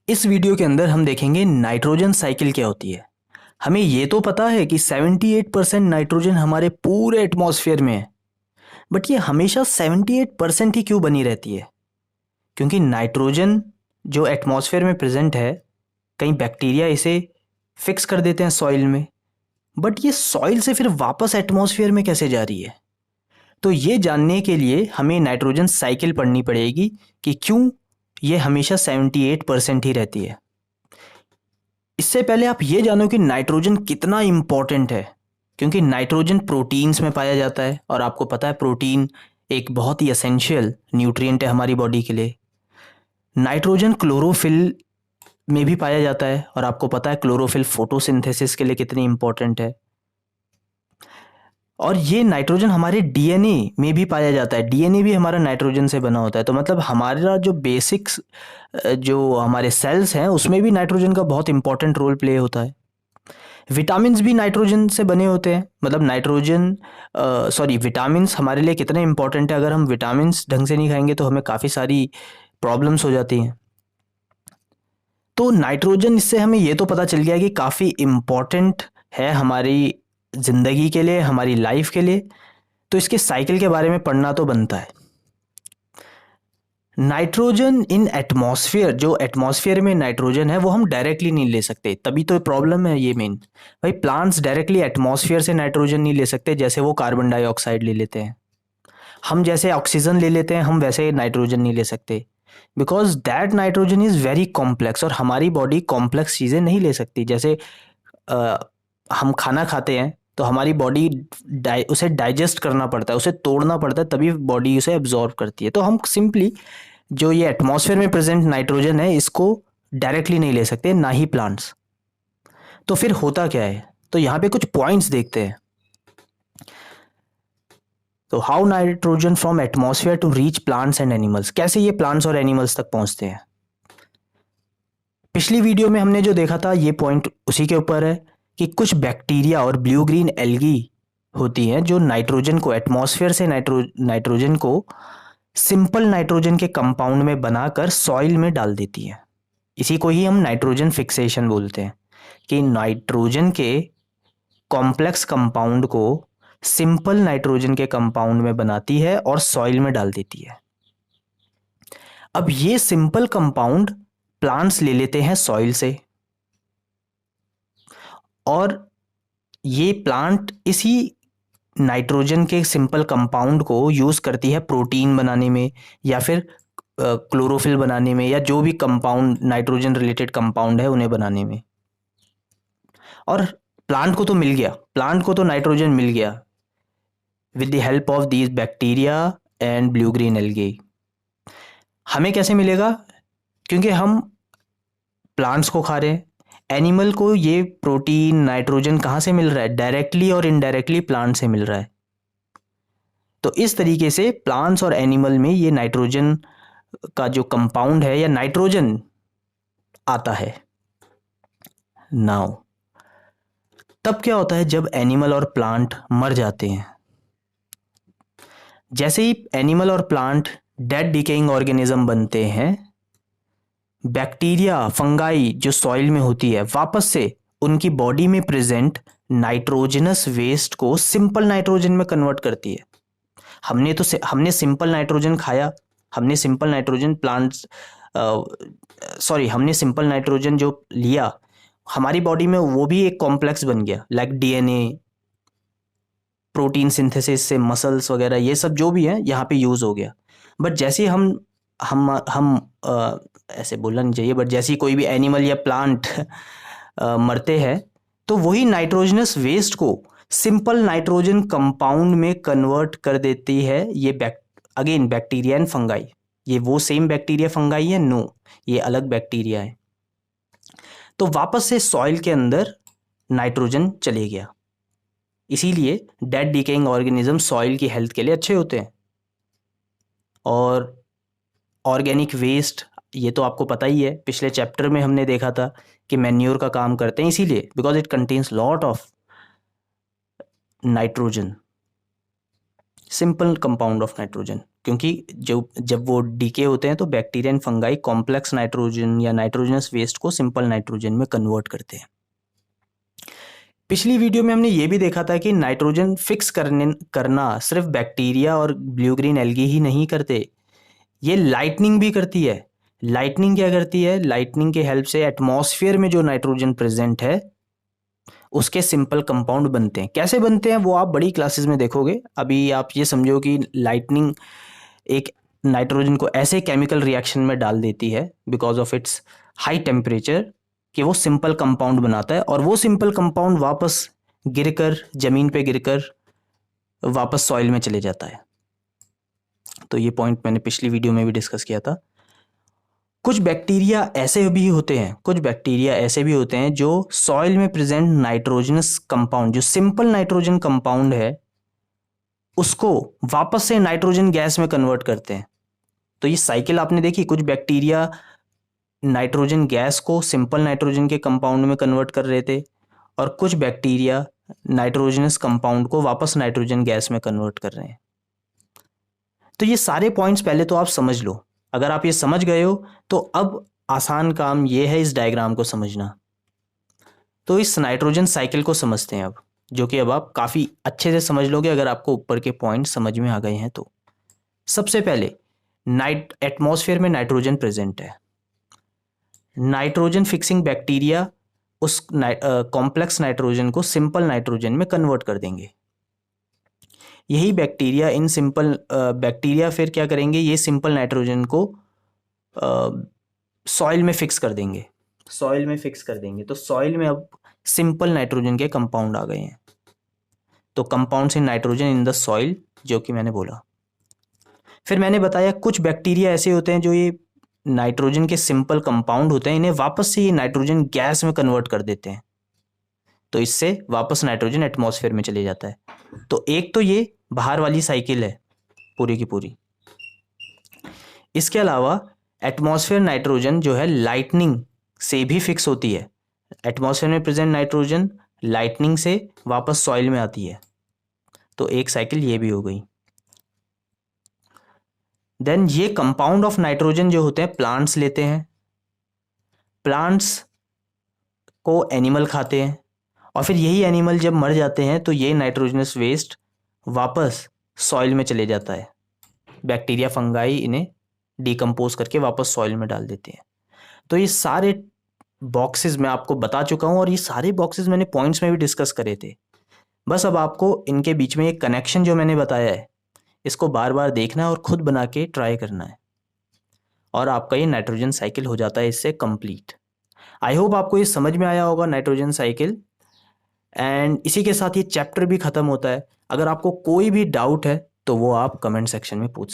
इस वीडियो के अंदर हम देखेंगे नाइट्रोजन साइकिल क्या होती है। हमें ये तो पता है कि 78% नाइट्रोजन हमारे पूरे एटमॉस्फेयर में है, बट ये हमेशा 78% ही क्यों बनी रहती है? क्योंकि नाइट्रोजन जो एटमॉस्फेयर में प्रेजेंट है, कई बैक्टीरिया इसे फिक्स कर देते हैं सॉइल में, बट ये सॉइल से फिर वापस एटमॉस्फेयर में कैसे जा रही है? तो ये जानने के लिए हमें नाइट्रोजन साइकिल पढ़नी पड़ेगी कि क्यों ये हमेशा 78% ही रहती है। इससे पहले आप ये जानो कि नाइट्रोजन कितना इम्पॉर्टेंट है, क्योंकि नाइट्रोजन प्रोटीन्स में पाया जाता है और आपको पता है प्रोटीन एक बहुत ही एसेंशियल न्यूट्रिएंट है हमारी बॉडी के लिए। नाइट्रोजन क्लोरोफिल में भी पाया जाता है और आपको पता है क्लोरोफिल फोटोसिंथेसिस के लिए कितनी इम्पॉर्टेंट है। और ये नाइट्रोजन हमारे डीएनए में भी पाया जाता है, डीएनए भी हमारा नाइट्रोजन से बना होता है। तो मतलब हमारा जो बेसिक्स जो हमारे सेल्स हैं उसमें भी नाइट्रोजन का बहुत इंपॉर्टेंट रोल प्ले होता है। विटामिन्स भी नाइट्रोजन से बने होते हैं, मतलब विटामिन्स हमारे लिए कितने इंपॉर्टेंट है। अगर हम विटामिन्स ढंग से नहीं खाएंगे तो हमें काफ़ी सारी प्रॉब्लम्स हो जाती हैं। तो नाइट्रोजन, इससे हमें ये तो पता चल गया कि काफ़ी इम्पॉर्टेंट है हमारी ज़िंदगी के लिए, हमारी लाइफ के लिए। तो इसके साइकिल के बारे में पढ़ना तो बनता है। नाइट्रोजन इन एटमॉस्फेयर, जो एटमॉस्फेयर में नाइट्रोजन है वो हम डायरेक्टली नहीं ले सकते, तभी तो प्रॉब्लम है ये मेन। भाई प्लांट्स डायरेक्टली एटमॉस्फेयर से नाइट्रोजन नहीं ले सकते, जैसे वो कार्बन डाइऑक्साइड ले लेते हैं। हम जैसे ऑक्सीजन ले लेते हैं, हम वैसे नाइट्रोजन नहीं ले सकते, because that nitrogen is very complex और हमारी बॉडी कॉम्प्लेक्स चीज़ें नहीं ले सकती। जैसे अ, हम खाना खाते हैं तो हमारी बॉडी उसे डाइजेस्ट करना पड़ता है, उसे तोड़ना पड़ता है, तभी बॉडी उसे एब्जॉर्ब करती है। तो हम सिंपली जो ये एटमॉस्फेयर में प्रेजेंट नाइट्रोजन है इसको डायरेक्टली नहीं ले सकते, ना ही प्लांट्स। तो फिर होता क्या है, तो यहाँ पे कुछ पॉइंट्स देखते हैं। तो how nitrogen from atmosphere to reach plants and animals, कैसे ये प्लांट्स और एनिमल्स तक पहुंचते हैं। पिछली वीडियो में हमने जो देखा था ये पॉइंट उसी के ऊपर है कि कुछ बैक्टीरिया और ब्लू ग्रीन एल्गी होती हैं जो नाइट्रोजन को, एटमॉस्फेयर से नाइट्रोजन को सिंपल नाइट्रोजन के कंपाउंड में बनाकर सॉइल में डाल देती है। इसी को ही हम नाइट्रोजन फिक्सेशन बोलते हैं, कि नाइट्रोजन के कॉम्प्लेक्स कंपाउंड को सिंपल नाइट्रोजन के कंपाउंड में बनाती है और सॉइल में डाल देती है। अब ये सिंपल कंपाउंड प्लांट्स ले लेते हैं सॉइल से, और ये प्लांट इसी नाइट्रोजन के सिंपल कंपाउंड को यूज करती है प्रोटीन बनाने में, या फिर क्लोरोफिल बनाने में, या जो भी कंपाउंड नाइट्रोजन रिलेटेड कंपाउंड है उन्हें बनाने में। और प्लांट को तो नाइट्रोजन मिल गया with the help of these bacteria and blue green algae. हमें कैसे मिलेगा? क्योंकि हम प्लांट्स को खा रहे हैं। एनिमल को ये प्रोटीन नाइट्रोजन कहाँ से मिल रहा है? डायरेक्टली और इनडायरेक्टली प्लांट से मिल रहा है। तो इस तरीके से प्लांट्स और एनिमल में ये नाइट्रोजन का जो कंपाउंड है या नाइट्रोजन आता है। नाउ तब क्या होता है जब एनिमल और प्लांट मर जाते हैं? जैसे ही एनिमल और प्लांट डेड डिकेइंग ऑर्गेनिज्म बनते हैं, बैक्टीरिया फंगाई जो सॉइल में होती है वापस से उनकी बॉडी में प्रेजेंट नाइट्रोजनस वेस्ट को सिंपल नाइट्रोजन में कन्वर्ट करती है। हमने सिंपल नाइट्रोजन खाया, हमने सिंपल नाइट्रोजन हमने सिंपल नाइट्रोजन जो लिया, हमारी बॉडी में वो भी एक कॉम्प्लेक्स बन गया, लाइक डीएनए, प्रोटीन सिंथेसिस से मसल्स वगैरह, ये सब जो भी है यहाँ पे यूज हो गया। बट जैसे हम ऐसे बोलना नहीं चाहिए, बट जैसे कोई भी एनिमल या प्लांट मरते हैं तो वही नाइट्रोजनस वेस्ट को सिंपल नाइट्रोजन कंपाउंड में कन्वर्ट कर देती है ये बैक्टीरिया एंड फंगाई। ये वो सेम बैक्टीरिया फंगाई है? नो, ये अलग बैक्टीरिया है। तो वापस से सॉइल के अंदर नाइट्रोजन चले गया। इसीलिए डेड डिकेइंग ऑर्गेनिज्म सॉइल की हेल्थ के लिए अच्छे होते हैं। और ऑर्गेनिक वेस्ट, ये तो आपको पता ही है, पिछले चैप्टर में हमने देखा था कि मैन्योर का काम करते हैं, इसीलिए because it contains lot of nitrogen, simple compound of nitrogen. क्योंकि जब वो डीके होते हैं तो bacteria and fungi complex nitrogen या नाइट्रोजनस वेस्ट को सिंपल नाइट्रोजन में कन्वर्ट करते हैं। पिछली वीडियो में हमने ये भी देखा था कि नाइट्रोजन फिक्स करना सिर्फ बैक्टीरिया और ब्लू ग्रीन एल्गी ही नहीं करते, ये लाइटनिंग भी करती है। लाइटनिंग क्या करती है? लाइटनिंग के हेल्प से एटमॉस्फेयर में जो नाइट्रोजन प्रेजेंट है उसके सिंपल कंपाउंड बनते हैं। कैसे बनते हैं वो आप बड़ी क्लासेस में देखोगे। अभी आप ये समझो कि लाइटनिंग एक नाइट्रोजन को ऐसे केमिकल रिएक्शन में डाल देती है because of its high temperature कि वो सिंपल कंपाउंड बनाता है, और वो सिंपल कंपाउंड वापस गिरकर ज़मीन पे गिरकर वापस सॉइल में चले जाता है। तो ये पॉइंट मैंने पिछली वीडियो में भी डिस्कस किया था। कुछ बैक्टीरिया ऐसे भी होते हैं जो सॉइल में प्रेजेंट नाइट्रोजनस कंपाउंड, जो सिंपल नाइट्रोजन कंपाउंड है, उसको वापस से नाइट्रोजन गैस में कन्वर्ट करते हैं। तो ये साइकिल आपने देखी, कुछ बैक्टीरिया नाइट्रोजन गैस को सिंपल नाइट्रोजन के कंपाउंड में कन्वर्ट कर रहे थे, और कुछ बैक्टीरिया नाइट्रोजनस कंपाउंड को वापस नाइट्रोजन गैस में कन्वर्ट कर रहे हैं। तो ये सारे पॉइंट्स पहले तो आप समझ लो। अगर आप ये समझ गए हो तो अब आसान काम ये है इस डायग्राम को समझना। तो इस नाइट्रोजन साइकिल को समझते हैं अब, जो कि अब आप काफ़ी अच्छे से समझ लोगे अगर आपको ऊपर के पॉइंट समझ में आ गए हैं तो। सबसे पहले एटमॉस्फेयर में नाइट्रोजन प्रेजेंट है। नाइट्रोजन फिक्सिंग बैक्टीरिया उस कॉम्प्लेक्स नाइट्रोजन को सिंपल नाइट्रोजन में कन्वर्ट कर देंगे। यही बैक्टीरिया फिर क्या करेंगे, ये सिंपल नाइट्रोजन को सॉइल में फिक्स कर देंगे। तो सॉइल में अब सिंपल नाइट्रोजन के कंपाउंड आ गए हैं। तो compounds in nitrogen in the soil, जो कि मैंने बोला। फिर मैंने बताया कुछ बैक्टीरिया ऐसे होते हैं जो ये नाइट्रोजन के सिंपल कंपाउंड होते हैं, इन्हें वापस से ये नाइट्रोजन गैस में कन्वर्ट कर देते हैं। तो इससे वापस नाइट्रोजन एटमॉस्फेयर में चले जाता है। तो एक तो ये बाहर वाली साइकिल है पूरी की पूरी। इसके अलावा एटमॉस्फेयर नाइट्रोजन जो है लाइटनिंग से भी फिक्स होती है। एटमॉस्फेयर में प्रेजेंट नाइट्रोजन लाइटनिंग से वापस सॉइल में आती है। तो एक साइकिल ये भी हो गई। देन ये कंपाउंड ऑफ नाइट्रोजन जो होते हैं प्लांट्स लेते हैं, प्लांट्स को एनिमल खाते हैं, और फिर यही एनिमल जब मर जाते हैं तो ये नाइट्रोजनस वेस्ट वापस सॉइल में चले जाता है। बैक्टीरिया फंगाई इन्हें डिकम्पोज करके वापस सॉइल में डाल देते हैं। तो ये सारे बॉक्सेस मैं आपको बता चुका हूँ, और ये सारे बॉक्सेस मैंने पॉइंट्स में भी डिस्कस करे थे। बस अब आपको इनके बीच में एक कनेक्शन जो मैंने बताया है इसको बार बार देखना है और खुद बना के ट्राई करना है, और आपका ये नाइट्रोजन साइकिल हो जाता है इससे कंप्लीट। आई होप आपको ये समझ में आया होगा नाइट्रोजन साइकिल। एंड इसी के साथ ये चैप्टर भी ख़त्म होता है। अगर आपको कोई भी डाउट है तो वो आप कमेंट सेक्शन में पूछ सकते हैं।